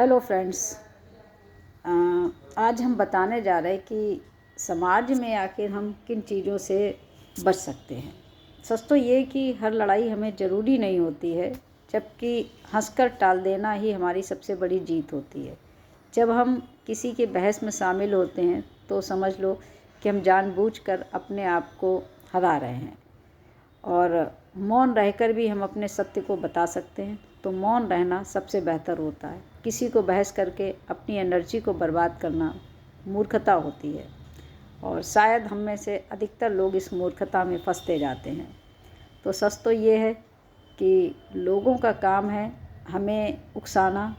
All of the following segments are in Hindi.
Hello friends. आज हम बताने जा रहे हैं कि समाज में आखिर हम किन चीज़ों से बच सकते हैं। सच तो ये कि हर लड़ाई हमें ज़रूरी नहीं होती है, जबकि हंसकर टाल देना ही हमारी सबसे बड़ी जीत होती है। जब हम किसी के बहस में शामिल होते हैं तो समझ लो कि हम जानबूझकर अपने आप को हरा रहे हैं। और मौन रहकर भी हम अपने सत्य को बता सकते हैं, तो मौन रहना सबसे बेहतर होता है। किसी को बहस करके अपनी एनर्जी को बर्बाद करना मूर्खता होती है, और शायद हम में से अधिकतर लोग इस मूर्खता में फंसते जाते हैं। तो सच तो ये है कि लोगों का काम है हमें उकसाना,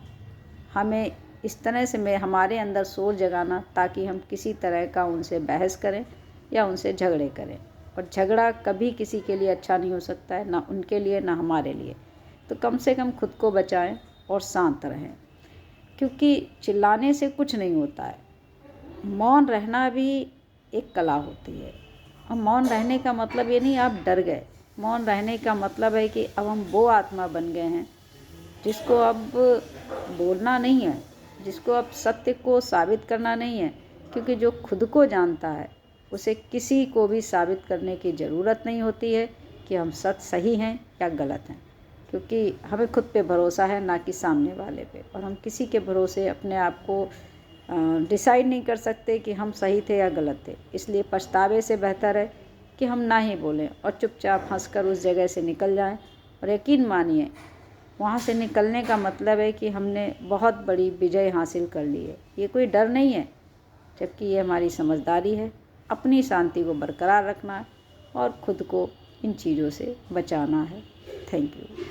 हमें इस तरह से हमारे अंदर शोर जगाना ताकि हम किसी तरह का उनसे बहस करें या उनसे झगड़े करें। और झगड़ा कभी किसी के लिए अच्छा नहीं हो सकता है, ना उनके लिए ना हमारे लिए। तो कम से कम खुद को बचाएं और शांत रहें, क्योंकि चिल्लाने से कुछ नहीं होता है। मौन रहना भी एक कला होती है। और मौन रहने का मतलब ये नहीं आप डर गए। मौन रहने का मतलब है कि अब हम वो आत्मा बन गए हैं जिसको अब बोलना नहीं है, जिसको अब सत्य को साबित करना नहीं है। क्योंकि जो खुद को जानता है उसे किसी को भी साबित करने की ज़रूरत नहीं होती है कि हम सही हैं या गलत हैं, क्योंकि हमें खुद पे भरोसा है, ना कि सामने वाले पे। और हम किसी के भरोसे अपने आप को डिसाइड नहीं कर सकते कि हम सही थे या गलत थे। इसलिए पछतावे से बेहतर है कि हम ना ही बोलें और चुपचाप हंसकर उस जगह से निकल जाएं। और यकीन मानिए, वहाँ से निकलने का मतलब है कि हमने बहुत बड़ी विजय हासिल कर ली है। ये कोई डर नहीं है, जबकि ये हमारी समझदारी है। अपनी शांति को बरकरार रखना है और खुद को इन चीज़ों से बचाना है। Thank you.